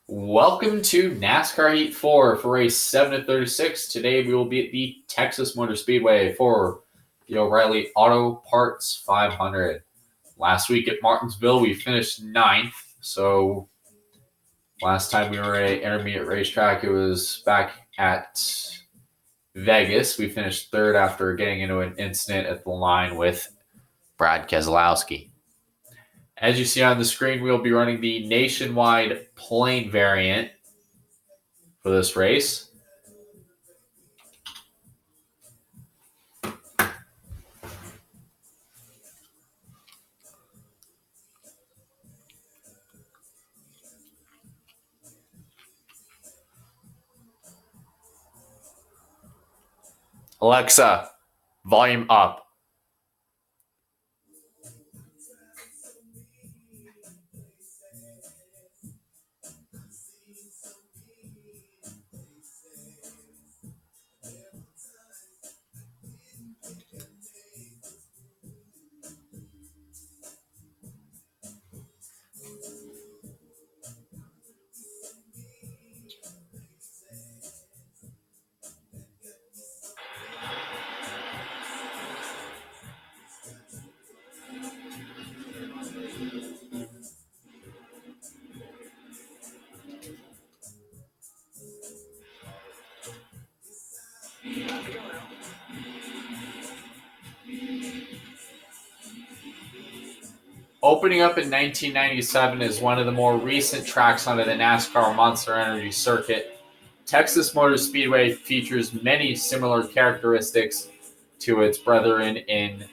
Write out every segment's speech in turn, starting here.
Welcome to NASCAR Heat 4 for race 7 of 36. Today we will be at the Texas Motor Speedway for the O'Reilly Auto Parts 500. Last week at Martinsville we finished 9th, so last time we were at an intermediate racetrack it was back at Vegas. We finished 3rd after getting into an incident at the line with Brad Keselowski. As you see on the screen, we'll be running the nationwide plain variant for this race. Alexa, volume up. Opening up in 1997 is one of the more recent tracks onto the NASCAR Monster Energy circuit. Texas Motor Speedway features many similar characteristics to its brethren in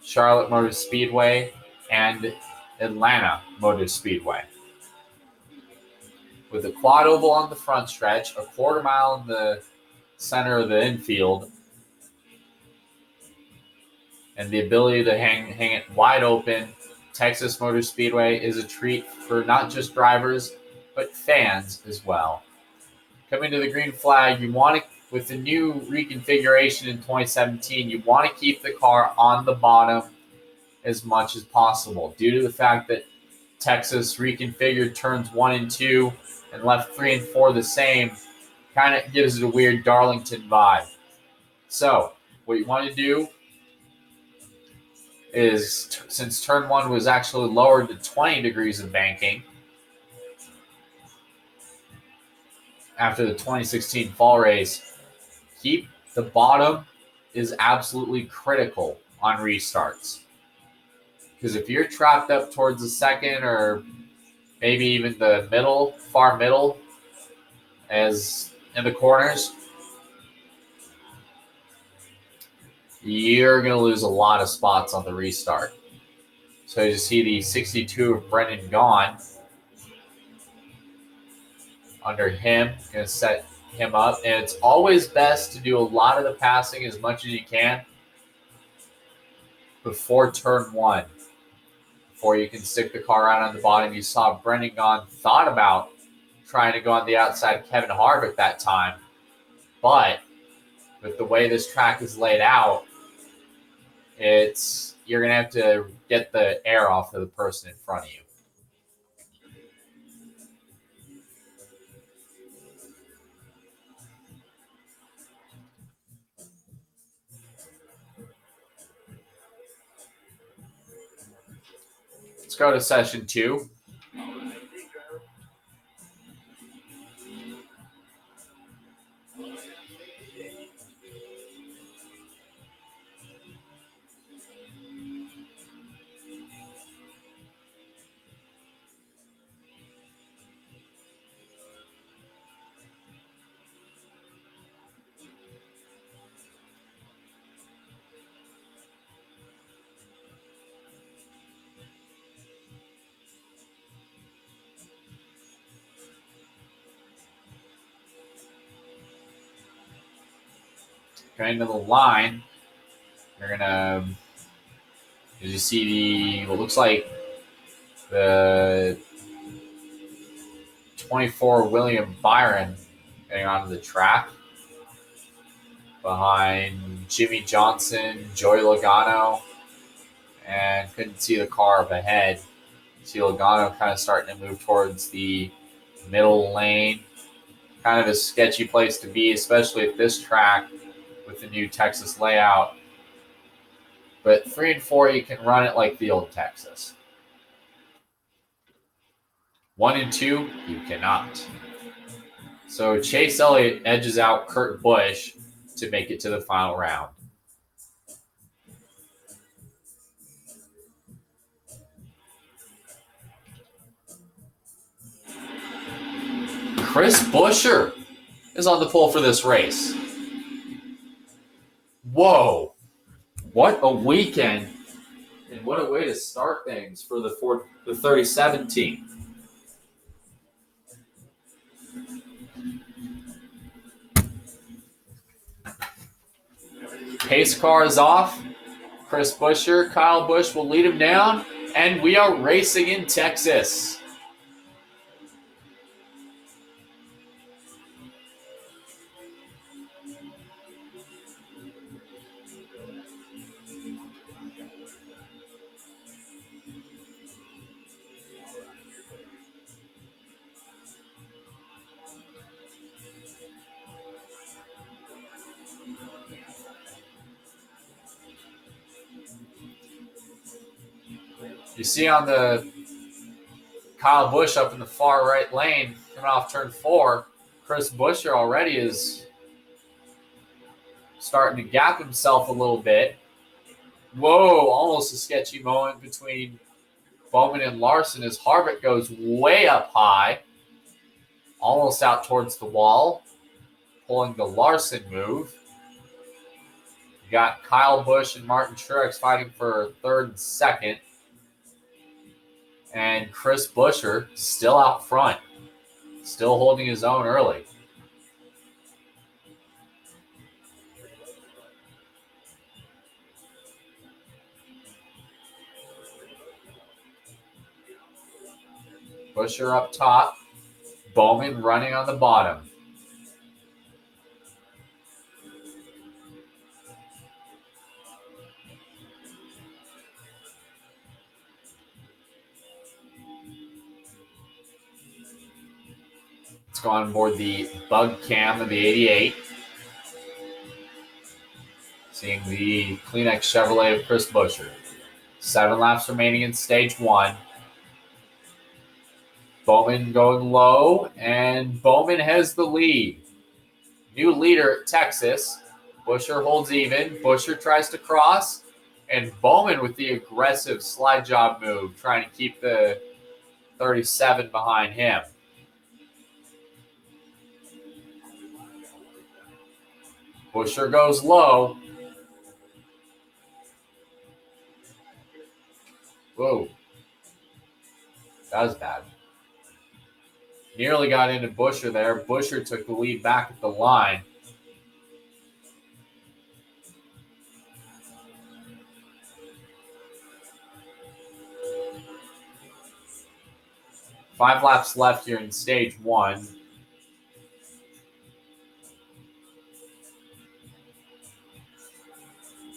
Charlotte Motor Speedway and Atlanta Motor Speedway. With a quad oval on the front stretch, a quarter mile in the center of the infield, and the ability to hang it wide open, Texas Motor Speedway is a treat for not just drivers, but fans as well. Coming to the green flag, with the new reconfiguration in 2017, you want to keep the car on the bottom as much as possible due to the fact that Texas reconfigured turns 1 and 2 and left 3 and 4 the same. Kind of gives it a weird Darlington vibe. So what you want to do is, since turn 1 was actually lowered to 20 degrees of banking after the 2016 fall race, keep the bottom is absolutely critical on restarts. Because if you're trapped up towards the second or maybe even the middle, far middle, as in the corners, you're going to lose a lot of spots on the restart. So you see the 62 of Brendan Gaughan. Under him, going to set him up. And it's always best to do a lot of the passing as much as you can before turn 1. Before you can stick the car out on the bottom. You saw Brendan Gaughan thought about trying to go on the outside of Kevin Harvick that time. But with the way this track is laid out, you're going to have to get the air off of the person in front of you. Let's go to session 2. Going to the line, you're going to, as you see what looks like the 24 William Byron getting onto the track behind Jimmy Johnson, Joey Logano, and couldn't see the car up ahead. See Logano kind of starting to move towards the Middle lane, kind of a sketchy place to be, especially at this track with the new Texas layout. But 3 and 4, you can run it like the old Texas. 1 and 2, you cannot. So Chase Elliott edges out Kurt Busch to make it to the final round. Chris Buescher is on the pole for this race. Whoa. What a weekend. And what a way to start things for the 37 team. Pace car is off. Chris Buescher, Kyle Busch will lead him down. And we are racing in Texas. You see on the Kyle Busch up in the far right lane, coming off turn 4, Chris Buescher already is starting to gap himself a little bit. Whoa, almost a sketchy moment between Bowman and Larson as Harvick goes way up high, almost out towards the wall, pulling the Larson move. You got Kyle Busch and Martin Truex fighting for third and second. And Chris Buescher still out front, still holding his own early. Buescher up top, Bowman running on the bottom. Let's go on board the bug cam of the 88. Seeing the Kleenex Chevrolet of Chris Buescher. 7 laps remaining in stage 1. Bowman going low, and Bowman has the lead. New leader at Texas. Buescher holds even. Buescher tries to cross, and Bowman with the aggressive slide job move, trying to keep the 37 behind him. Buescher goes low. Whoa. That was bad. Nearly got into Buescher there. Buescher took the lead back at the line. Five laps left here in stage 1.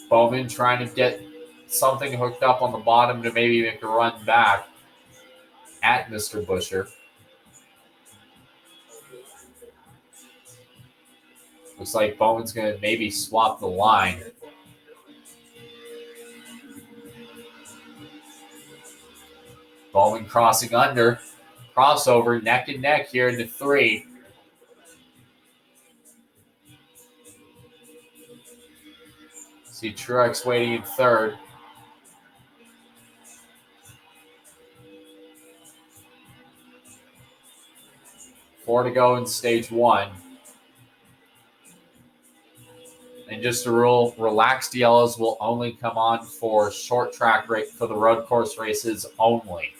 Bowman trying to get something hooked up on the bottom to maybe make a run back at Mr. Buescher. Looks like Bowman's going to maybe swap the line. Bowman crossing under. Crossover, neck and neck here into 3. See Truex waiting in 3rd. Four to go in stage 1. And just a rule, relaxed yellows will only come on for short track rate for the road course races only.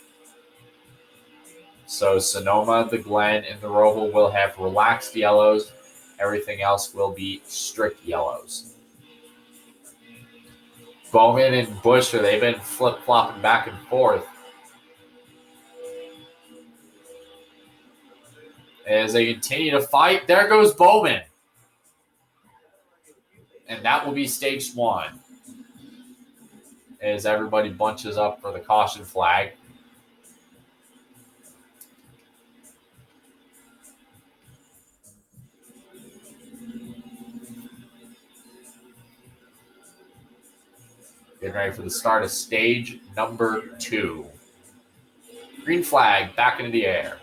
So Sonoma, the Glen, and the Roval will have relaxed yellows. Everything else will be strict yellows. Bowman and Buescher, they've been flip-flopping back and forth. As they continue to fight, there goes Bowman. And that will be stage 1. As everybody bunches up for the caution flag. Getting ready for the start of stage number 2. Green flag back into the air.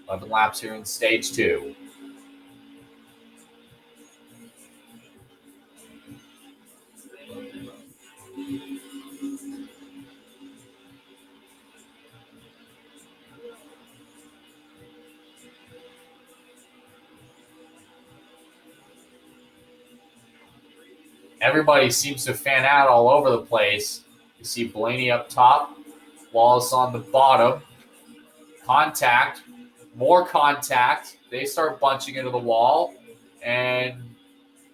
Eleven laps here in stage 2. Everybody seems to fan out all over the place. You see Blaney up top, Wallace on the bottom. Contact, more contact. They start bunching into the wall, and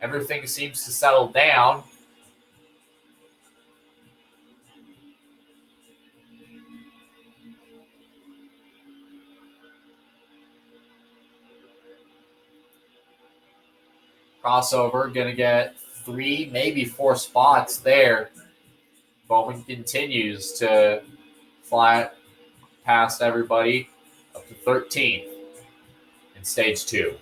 everything seems to settle down. Crossover, going to get 3, maybe 4 spots there. Bowman continues to fly past everybody up to 13th in stage 2.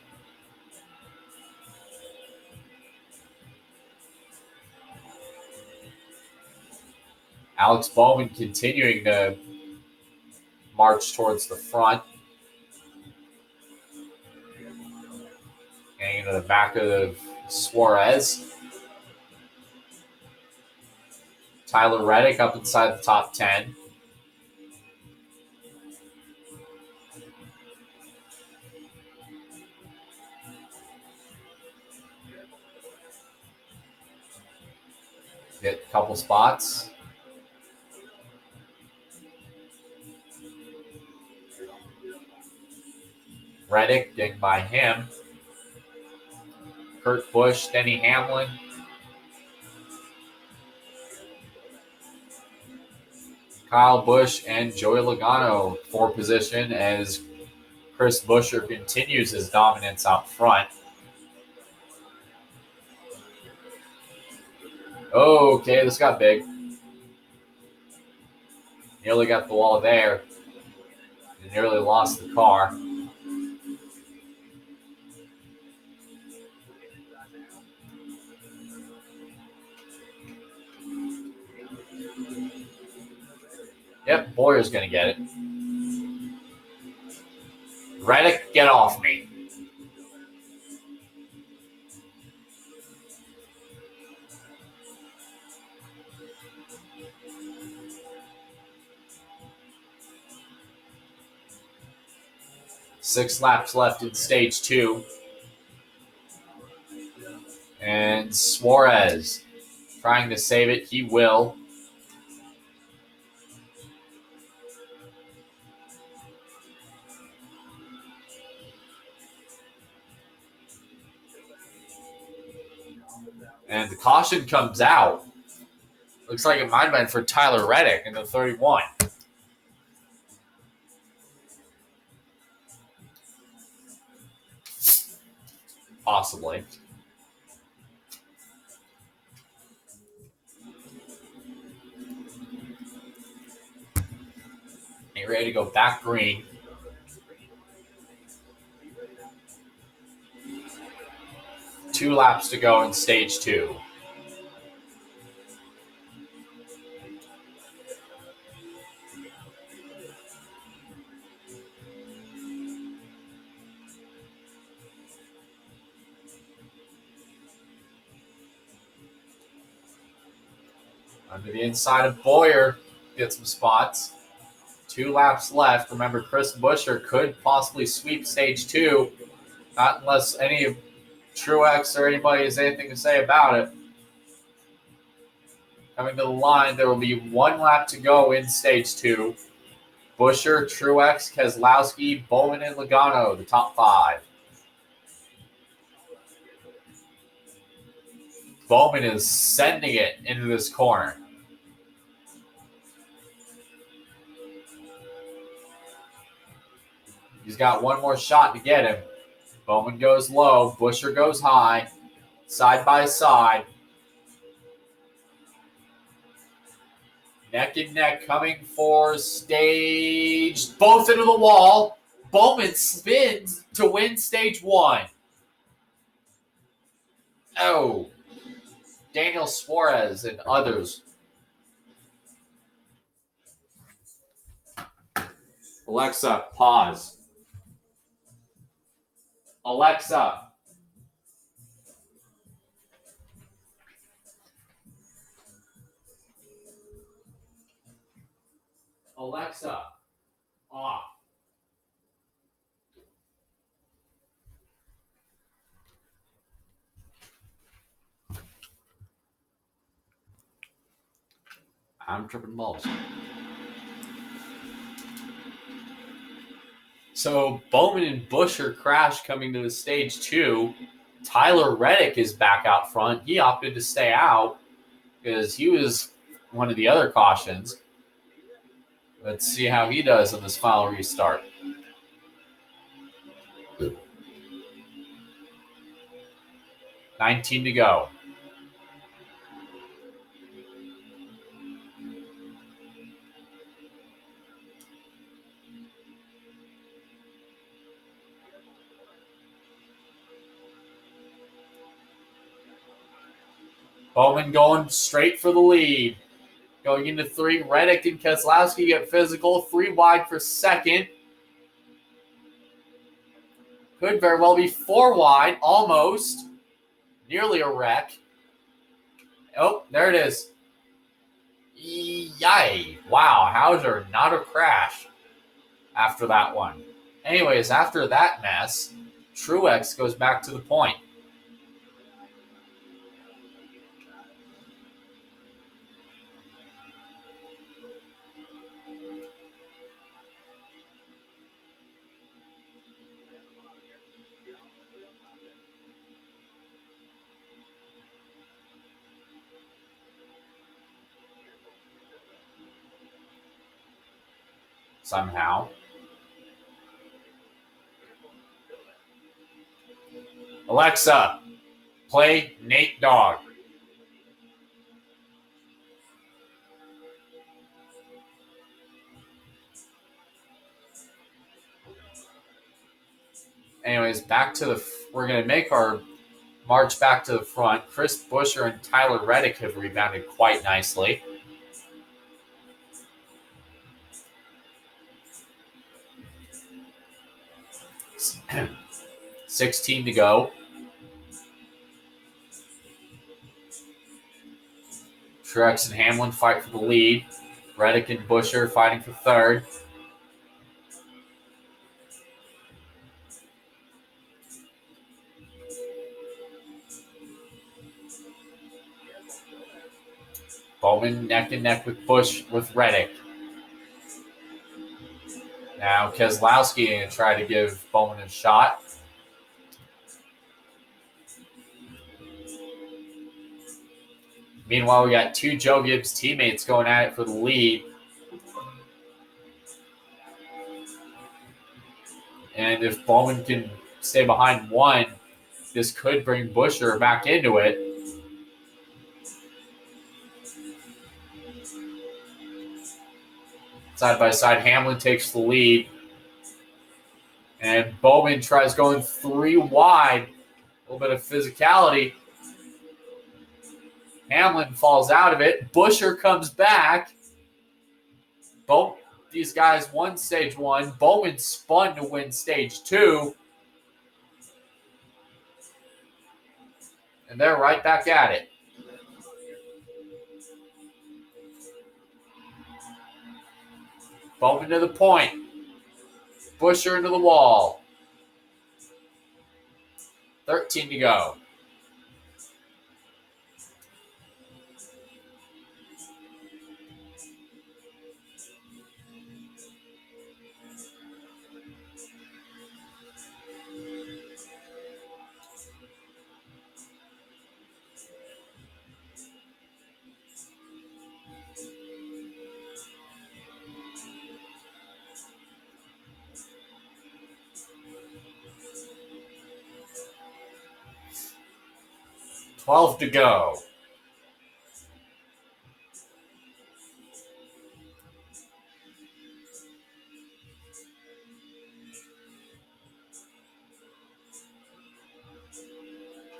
Alex Bowman continuing to march towards the front. Getting into the back of Suarez. Tyler Reddick up inside the top 10. Get a couple spots. Reddick getting by him. Kurt Busch, Denny Hamlin. Kyle Busch and Joey Logano for position as Chris Buescher continues his dominance out front. Okay, this got big. Nearly got the wall there. And nearly lost the car. Yep, Boyer's going to get it. Reddick, get off me. Six laps left in stage 2. And Suarez trying to save it. He will. And the caution comes out. Looks like it might have been for Tyler Reddick in the 31. Possibly. Get ready to go back green. Two laps to go in stage 2. Under the inside of Bowyer, get some spots. 2 laps left. Remember, Chris Buescher could possibly sweep stage 2, not unless any of Truex or anybody has anything to say about it. Coming to the line, there will be 1 lap to go in stage 2. Buescher, Truex, Keselowski, Bowman, and Logano, the top 5. Bowman is sending it into this corner. He's got 1 more shot to get him. Bowman goes low. Buescher goes high. Side by side. Neck and neck coming for stage. Both into the wall. Bowman spins to win stage 1. Oh, Daniel Suarez and others. Alexa, pause. Alexa. Alexa, off. I'm tripping balls. So Bowman and Buescher crash coming to the stage 2. Tyler Reddick is back out front. He opted to stay out because he was one of the other cautions. Let's see how he does in this final restart. $19 to go. Bowman going straight for the lead. Going into 3, Reddick and Keselowski get physical. 3 wide for second. Could very well be 4 wide, almost. Nearly a wreck. Oh, there it is. Yay. Wow, Hauser, not a crash after that one. Anyways, after that mess, Truex goes back to the point. Somehow. Alexa, play Nate Dogg. Anyways, we're going to make our march back to the front. Chris Buescher and Tyler Reddick have rebounded quite nicely. $16 to go. Truex and Hamlin fight for the lead. Reddick and Buescher fighting for third. Bowman neck and neck with Reddick. Now Keselowski going to try to give Bowman a shot. Meanwhile, we got 2 Joe Gibbs teammates going at it for the lead. And if Bowman can stay behind 1, this could bring Buescher back into it. Side by side, Hamlin takes the lead. And Bowman tries going 3 wide. A little bit of physicality. Hamlin falls out of it. Buescher comes back. Both these guys won stage 1. Bowman spun to win stage 2. And they're right back at it. Bowman to the point. Buescher into the wall. 13 to go. $12 to go.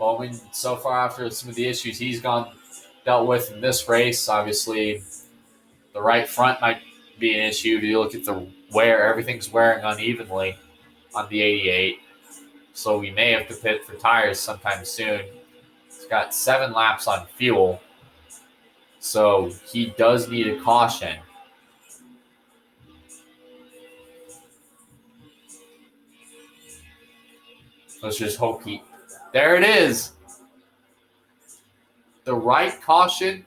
Bowman, so far after some of the issues he's dealt with in this race, obviously the right front might be an issue. If you look at the wear, everything's wearing unevenly on the 88. So we may have to pit for tires sometime soon. He's got 7 laps on fuel. So he does need a caution. Let's just hope there it is. The right caution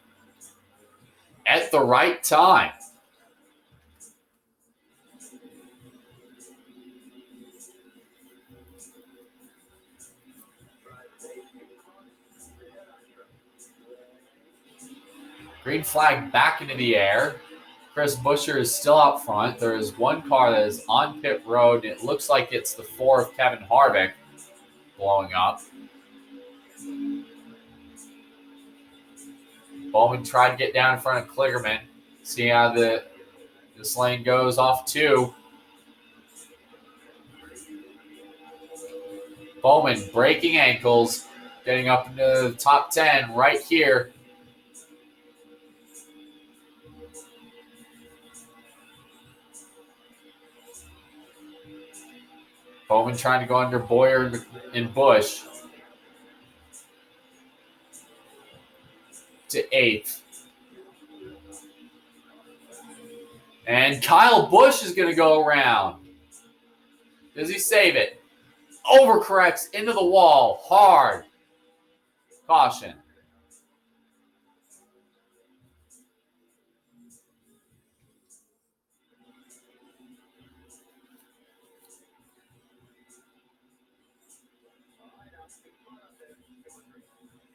at the right time. Green flag back into the air. Chris Buescher is still out front. There is one car that is on pit road. It looks like it's the 4 of Kevin Harvick blowing up. Bowman tried to get down in front of Kligerman. See how this lane goes off 2. Bowman breaking ankles, getting up into the top 10 right here. Bowman trying to go under Boyer and Busch to 8th. And Kyle Busch is going to go around. Does he save it? Overcorrects into the wall. Hard. Caution.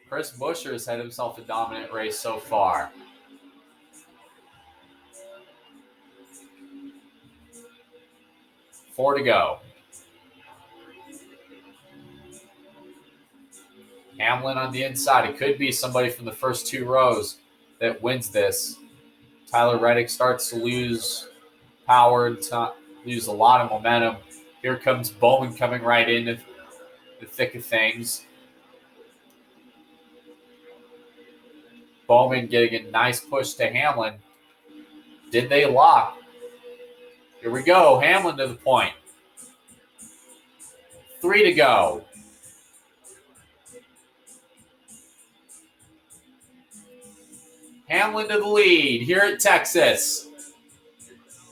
Chris Buescher has had himself a dominant race so far. Four to go. Hamlin on the inside. It could be somebody from the first 2 rows that wins this. Tyler Reddick starts to lose power, lose a lot of momentum. Here comes Bowman coming right into the thick of things. Bowman getting a nice push to Hamlin. Did they lock? Here we go. Hamlin to the point. 3 to go. Hamlin to the lead here at Texas.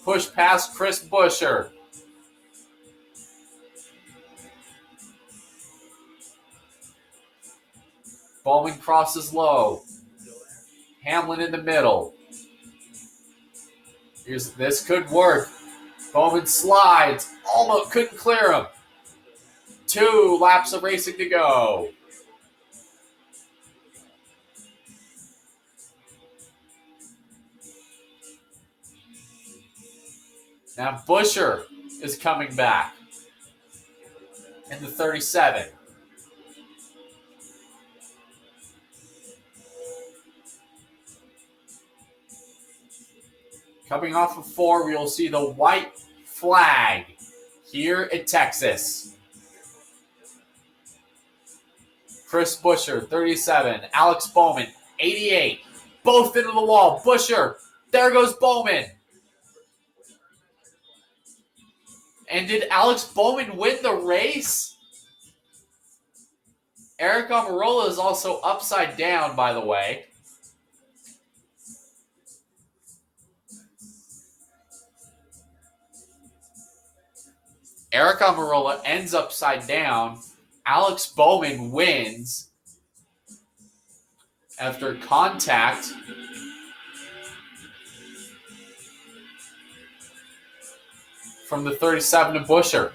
Push past Chris Buescher. Bowman crosses low. Hamlin in the middle. This could work. Bowman slides. Almost couldn't clear him. 2 laps of racing to go. Now Buescher is coming back in the 37. Coming off of 4, we will see the white flag here at Texas. Chris Buescher, 37. Alex Bowman, 88. Both into the wall. Buescher, there goes Bowman. And did Alex Bowman win the race? Eric Almirola is also upside down, by the way. Eric Almirola ends upside down. Alex Bowman wins after contact from the 37 to Buescher.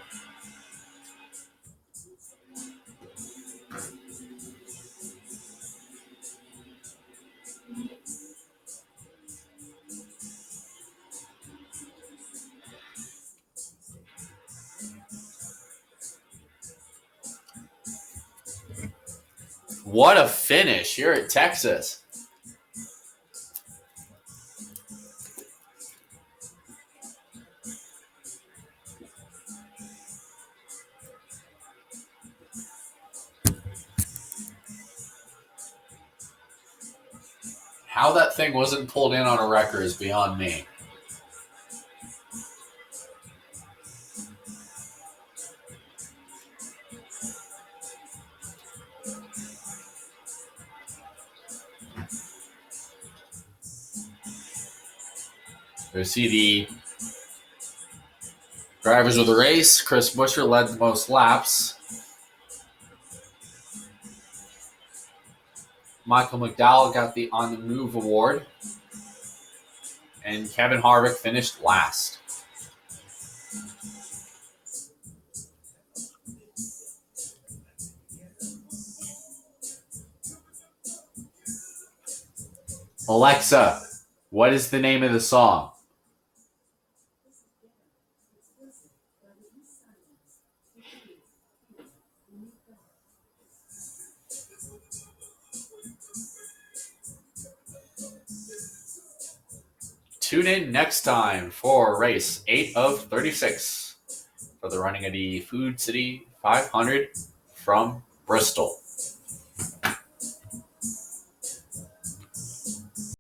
What a finish here at Texas. How that thing wasn't pulled in on a wrecker is beyond me. We see the drivers of the race. Chris Buescher led the most laps. Michael McDowell got the On the Move award. And Kevin Harvick finished last. Alexa, what is the name of the song? Tune in next time for race 8 of 36 for the running of the Food City 500 from Bristol.